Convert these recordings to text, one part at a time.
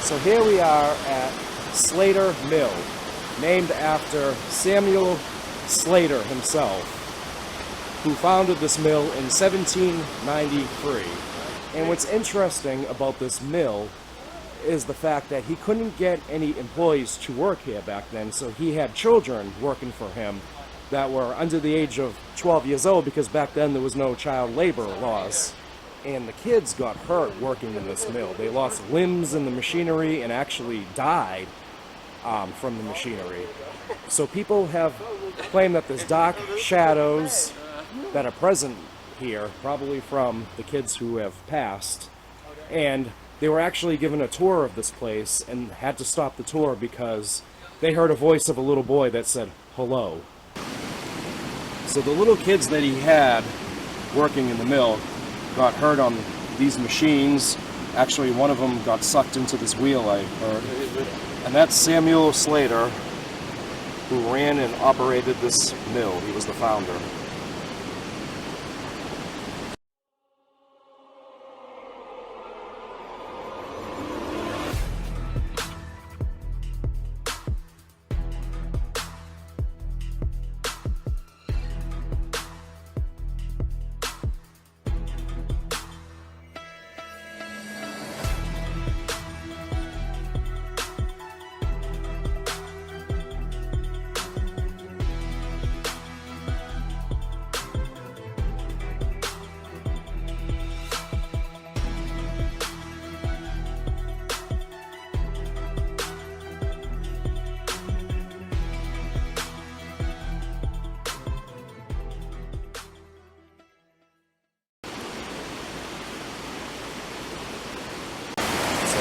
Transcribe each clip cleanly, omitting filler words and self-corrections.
So here we are at Slater Mill, named after Samuel Slater himself, who founded this mill in 1793. And what's interesting about this mill is the fact that he couldn't get any employees to work here back then, so he had children working for him that were under the age of 12 years old, because back then there was no child labor laws. And the kids got hurt working in this mill. They lost limbs in the machinery and actually died from the machinery. So people have claimed that there's dark shadows that are present here, probably from the kids who have passed. And they were actually given a tour of this place and had to stop the tour because they heard a voice of a little boy that said, "Hello." So the little kids that he had working in the mill got hurt on these machines. Actually, one of them got sucked into this wheel, I heard. And that's Samuel Slater, who ran and operated this mill. He was the founder.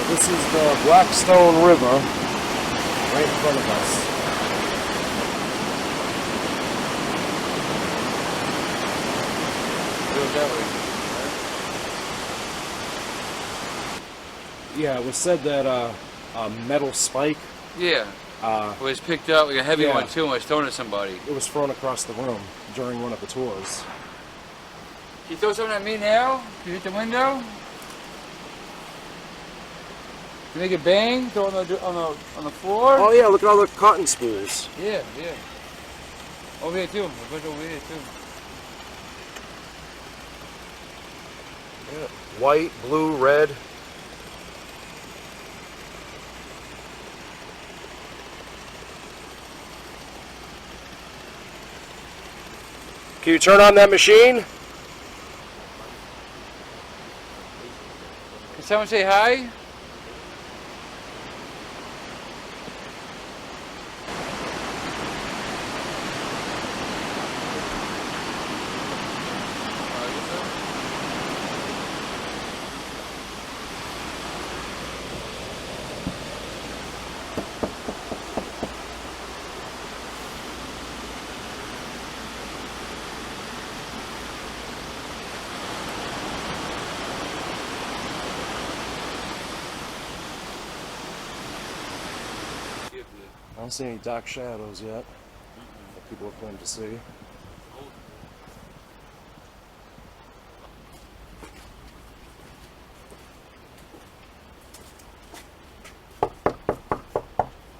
This is the Blackstone River right in front of us. Goes that way. Yeah, it was said that a metal spike. Yeah. Was picked up, like a heavy one too, and was thrown at somebody. It was thrown across the room during one of the tours. Can you throw something at me now? Can you hit the window? You make it bang? Throw it on the floor? Oh yeah, look at all the cotton spools. Yeah, yeah. Over here too. A bunch over here too. Yeah. White, blue, red. Can you turn on that machine? Can someone say hi? I don't see any dark shadows yet that people are planning to see.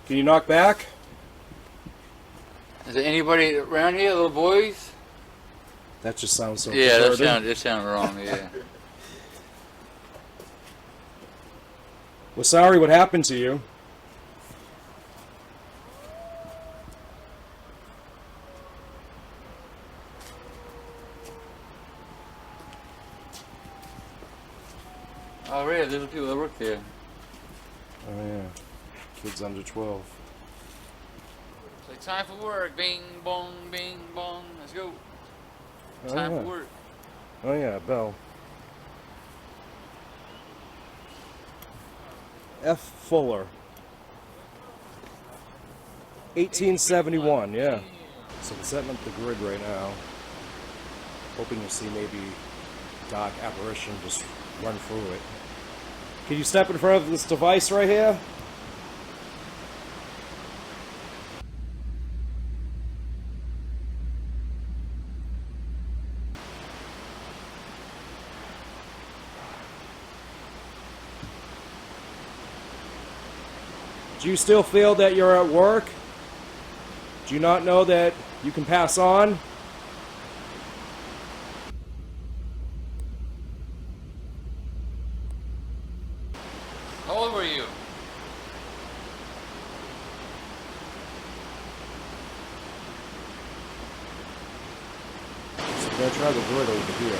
Can you knock back? Is there anybody around here, little boys? That just sounds so Yeah, perverted. that sounded wrong, yeah. We're sorry what happened to you. Oh, really? There's people that work there. Oh yeah, kids under 12. It's like time for work. Bing, bong, bing, bong. Let's go. Time for work. Oh yeah, bell. F. Fuller. 1871, yeah. So we're setting up the grid right now. Hoping to see maybe dark apparition just run through it. Can you step in front of this device right here? Do you still feel that you're at work? Do you not know that you can pass on? How old were you? So I'm gonna try the grid over here.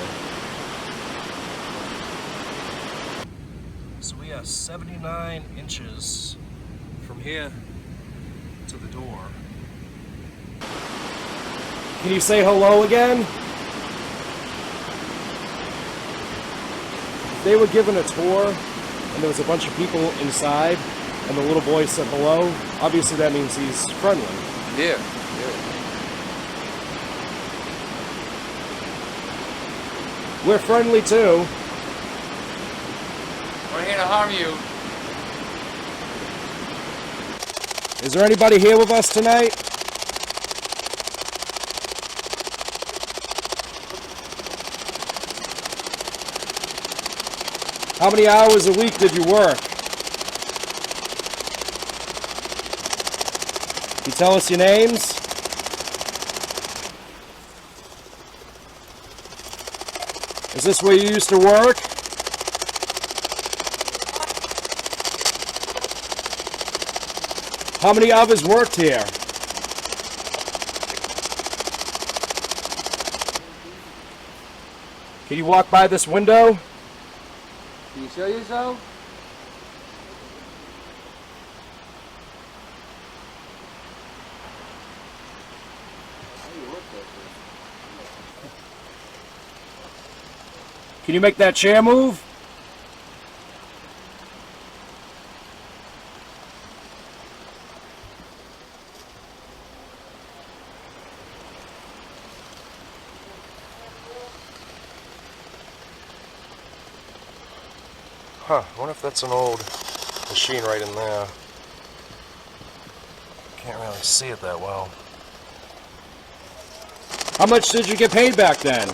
So we have 79 inches from here to the door. Can you say hello again? They were given a tour and there was a bunch of people inside and the little boy said hello. Obviously that means he's friendly. Yeah. We're friendly too. We're here to harm you. Is there anybody here with us tonight? How many hours a week did you work? Can you tell us your names? Is this where you used to work? How many others worked here? Can you walk by this window? Can you show yourself? Can you make that chair move? Huh, I wonder if that's an old machine right in there. Can't really see it that well. How much did you get paid back then?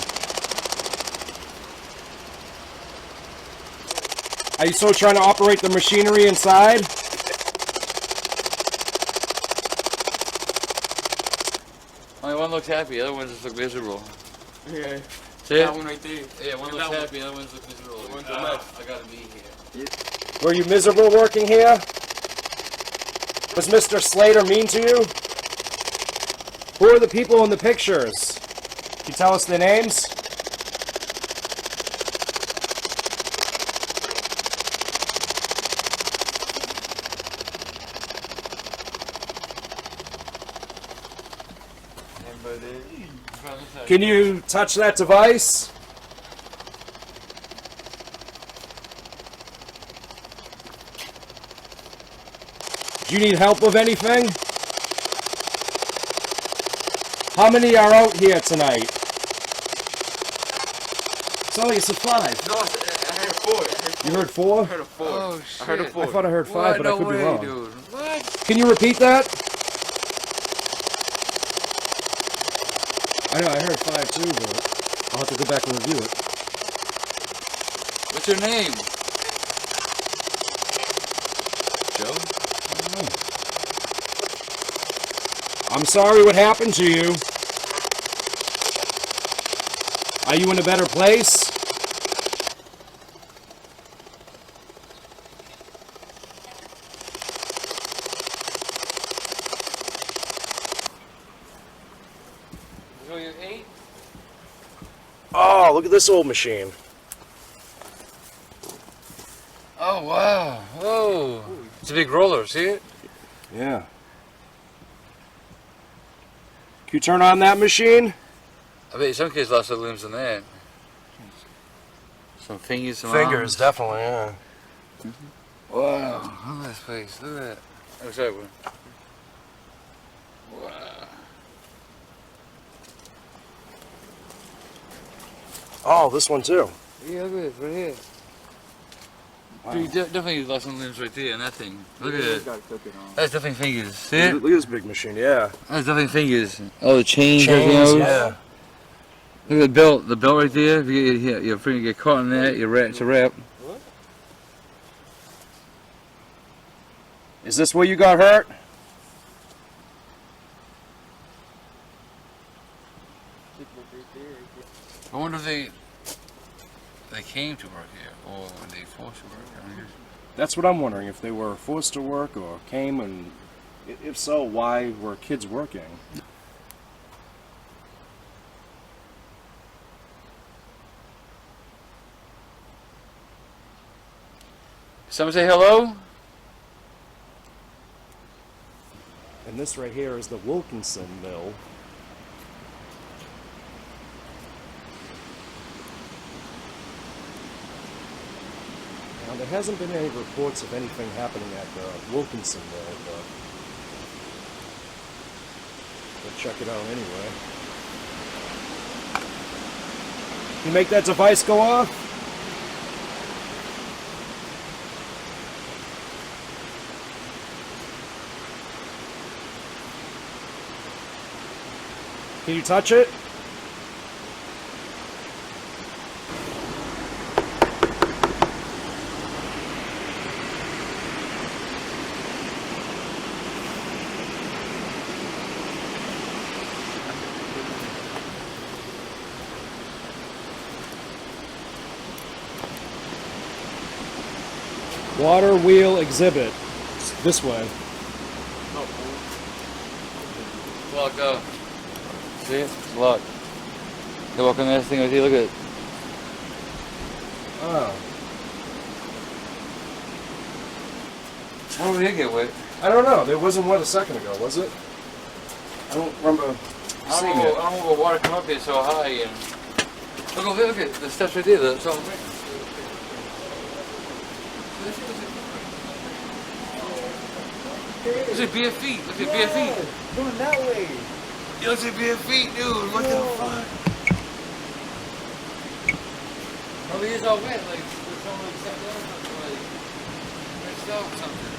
Are you still trying to operate the machinery inside? Only one looks happy, the other one just look miserable. Yeah. See it? That one right there. Yeah, one looks That one. happy, the other one looks miserable. One's a mess. I gotta be here. Were you miserable working here? Was Mr. Slater mean to you? Who are the people in the pictures? Can you tell us their names? Can you touch that device? Do you need help with anything? How many are out here tonight? Sounds like it's a 5. No, I heard 4. You heard 4? I heard a 4. Oh, shit. I heard a 4. I thought I heard 5, but I could be wrong. Dude. What? Can you repeat that? I know, I heard 5 too, but I'll have to go back and review it. What's your name? Joe? I'm sorry what happened to you. Are you in a better place? So you're 8? Oh, look at this old machine. Oh, wow. Oh. It's a big roller, see it? Yeah. Can you turn on that machine? I bet some kids lost their limbs in that. Some fingers, some Fingers, arms. definitely, yeah. Wow. Look at this place. Look at that. Oh, sorry, one. Wow. Oh, this one too. Yeah, look at this, right here. Wow. Dude, definitely lost some limbs right there in that thing. Look at it. Gotta cook it on. That's definitely fingers. See it? Look at this big machine, yeah. That's definitely fingers. Oh, the chains. Chains, yeah. Look at the belt right there. If your finger get caught in that, it's a wrap. Is this where you got hurt? I wonder if they came to work here, or were they forced to work? I mean, That's what I'm wondering, if they were forced to work or came, and if so, why were kids working? someone say hello? And this right here is the Wilkinson Mill. Now, there hasn't been any reports of anything happening at the Wilkinson Mill, but we'll check it out anyway. Can you make that device go off? Can you touch it? Water wheel exhibit. It's this way. Look, see it? It's locked. They walk on this thing with you, look at it. Oh. How did it get wet? I don't know. There wasn't one a second ago, was it? I don't remember seeing it. I don't know why water come up here so high and look over there, look at the steps right there, that's all. Look at bare feet, look at bare feet. Going that way. Yo, look at bare feet, dude, what the fuck? Probably is all wet, like someone sat down or something, like rinsed out or something.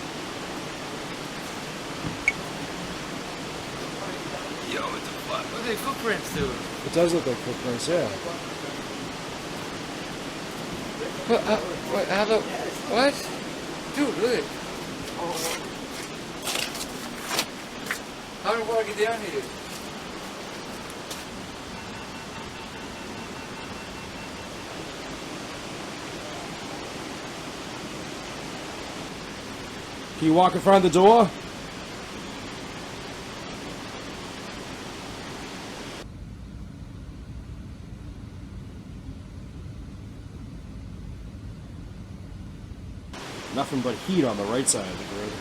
Yo, what the fuck? What are they footprints, dude? It does look like footprints, yeah. What, how the, what? Dude, look at it. How did water get down here? Can you walk in front of the door? Nothing but heat on the right side of the grid.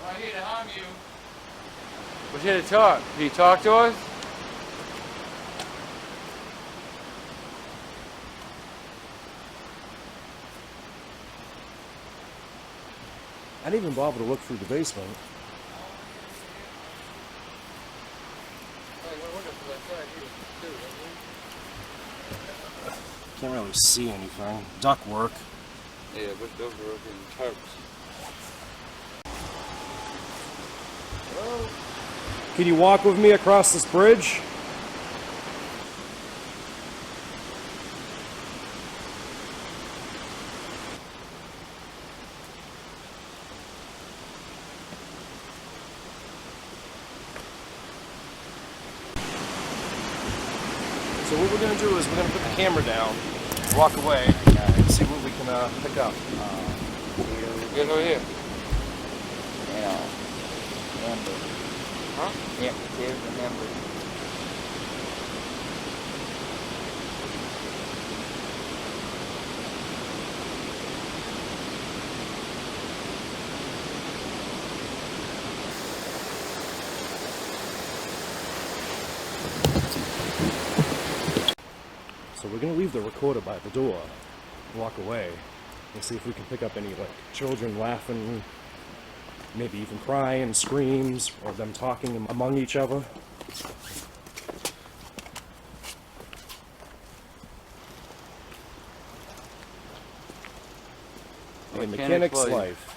I'm here to harm you. We're here to talk. Can you talk to us? I didn't even bother to look through the basement. Can't really see anything. Duct work. Yeah, but those are working tarps. Can you walk with me across this bridge? So what we're going to do is we're going to put the camera down, walk away, and see what we can pick up. Get over here. Yeah. Number. Huh? Yeah, here's the number. So we're going to leave the recorder by the door, walk away, and see if we can pick up any like children laughing, maybe even crying, screams, or them talking among each other. A mechanic's life. life.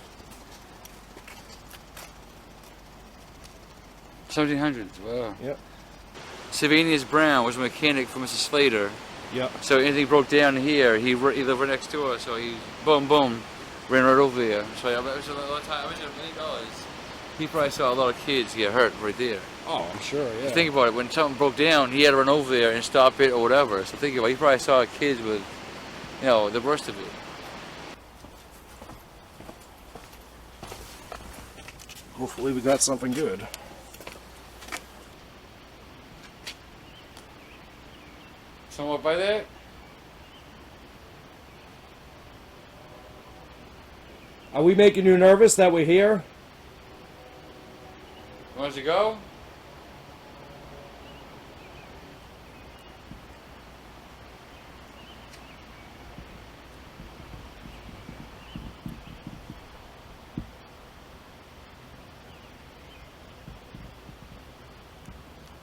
1700s, wow. Yep. Sylvanus Brown was a mechanic for Mr. Slater. Yep. So anything broke down here, he lived right next door, so he, boom, boom, ran right over there. So it was a lot of time, I mean, he probably saw a lot of kids get hurt right there. Oh, I'm sure, yeah. Think about it, when something broke down, he had to run over there and stop it or whatever. So think about it, he probably saw kids with, you know, the worst of it. Hopefully we got something good. Someone buy that? Are we making you nervous that we're here? Want to go?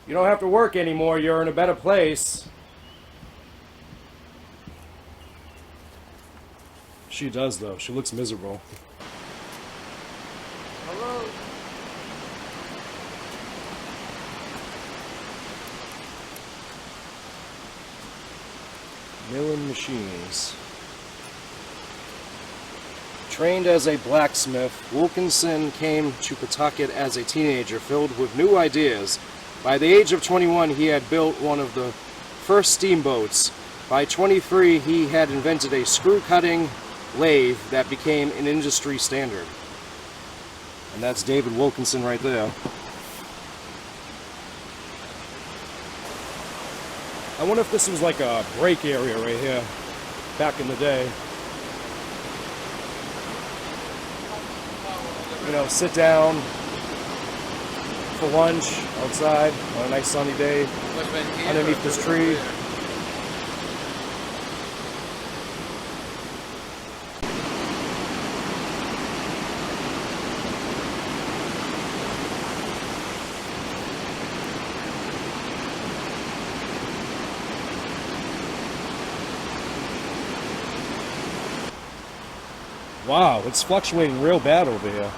You don't have to work anymore. You're in a better place. She does, though. She looks miserable. Hello? Milling machines. Trained as a blacksmith, Wilkinson came to Pawtucket as a teenager filled with new ideas. By the age of 21, he had built one of the first steamboats. By 23, he had invented a screw-cutting lathe that became an industry standard. And that's David Wilkinson right there. I wonder if this was like a break area right here, back in the day. You know, sit down for lunch outside on a nice sunny day underneath this tree. Wow, it's fluctuating real bad over here.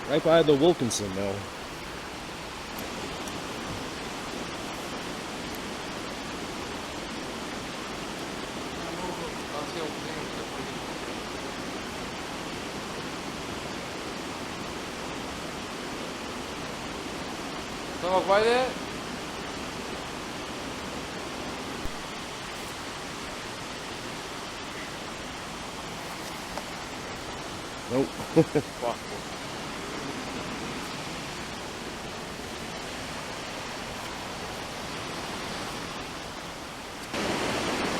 Right by the Wilkinson Mill. Someone buy that? Nope.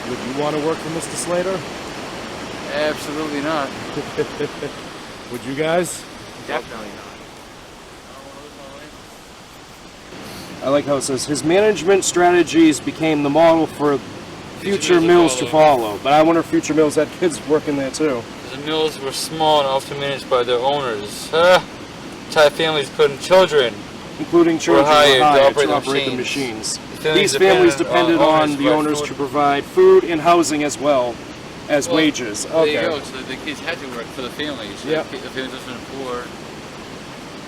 Would you want to work for Mr. Slater? Absolutely not. Would you guys? Definitely not. I like how it says, his management strategies became the model for future mills to follow. But I wonder if future mills had kids working there too. The mills were small and often managed by their owners. Thai families putting children, Including children were hired to operate the machines. These families depended on the owners to provide food and housing as well as wages. There you Okay. go. So the kids had to work for the families. So Yep. the families wasn't poor.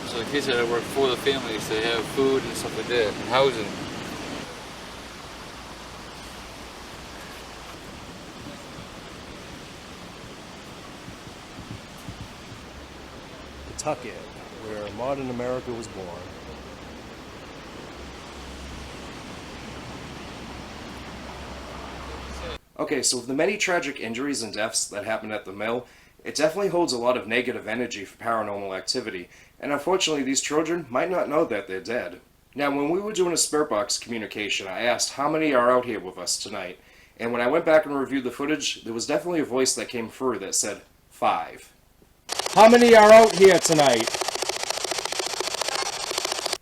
So the kids had to work for the families to have food and stuff like that, and housing. Pawtucket, where modern America was born. Okay, so with the many tragic injuries and deaths that happened at the mill, it definitely holds a lot of negative energy for paranormal activity, and unfortunately these children might not know that they're dead. Now, when we were doing a Spirit Box communication, I asked how many are out here with us tonight, and when I went back and reviewed the footage, there was definitely a voice that came through that said 5. How many are out here tonight?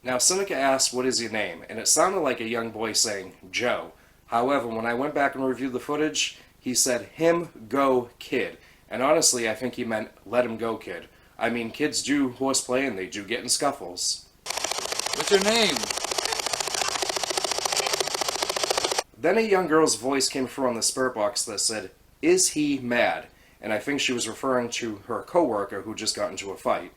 Now, Seneca asked, what is your name? And it sounded like a young boy saying, Joe. However, when I went back and reviewed the footage, he said, him go kid. And honestly, I think he meant, let him go kid. I mean, kids do horseplay and they do get in scuffles. What's your name? Then a young girl's voice came through on the spirit box that said, "Is he mad?" And I think she was referring to her coworker who just got into a fight.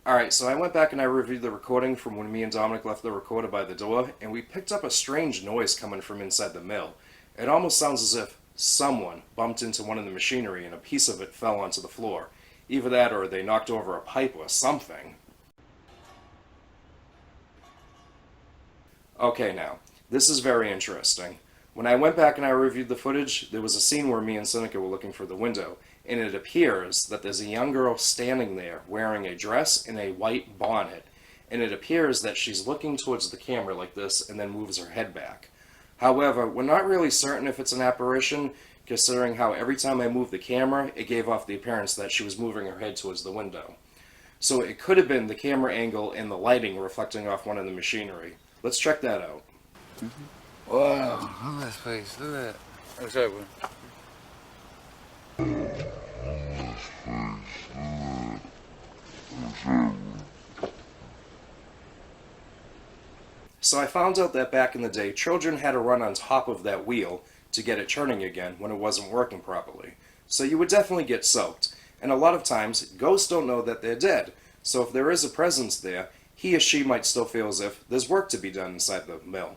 Alright, so I went back and I reviewed the recording from when me and Dominic left the recorder by the door, and we picked up a strange noise coming from inside the mill. It almost sounds as if someone bumped into one of the machinery and a piece of it fell onto the floor. Either that or they knocked over a pipe or something. Okay now, this is very interesting. When I went back and I reviewed the footage, there was a scene where me and Seneca were looking for the window, and it appears that there's a young girl standing there wearing a dress and a white bonnet, and it appears that she's looking towards the camera like this and then moves her head back. However, we're not really certain if it's an apparition, considering how every time I moved the camera, it gave off the appearance that she was moving her head towards the window. So it could have been the camera angle and the lighting reflecting off one of the machinery. Let's check that out. Wow, look at this place, look at that. Oh, sorry, bro. So I found out that back in the day, children had to run on top of that wheel to get it turning again when it wasn't working properly. So you would definitely get soaked. And a lot of times, ghosts don't know that they're dead. So if there is a presence there, he or she might still feel as if there's work to be done inside the mill.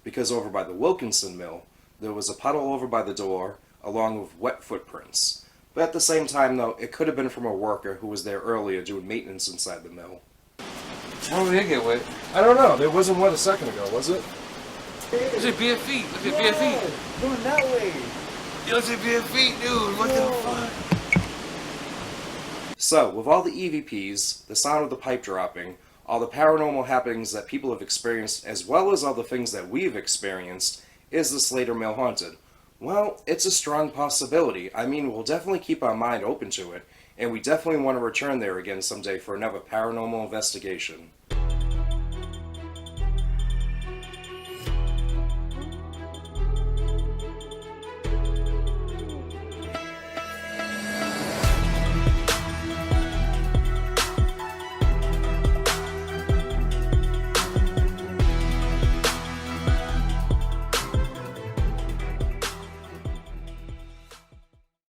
Because over by the Wilkinson mill, there was a puddle over by the door, along with wet footprints. But at the same time, though, it could have been from a worker who was there earlier doing maintenance inside the mill. How did they get wet? I don't know. There wasn't one a second ago, was it? Look at bare feet, look at bare feet. Going that way. Yo, look at bare feet, dude, what the fuck? So, with all the EVPs, the sound of the pipe dropping, all the paranormal happenings that people have experienced, as well as all the things that we've experienced, is the Slater Mill haunted? Well, it's a strong possibility. I mean, we'll definitely keep our mind open to it, and we definitely want to return there again someday for another paranormal investigation.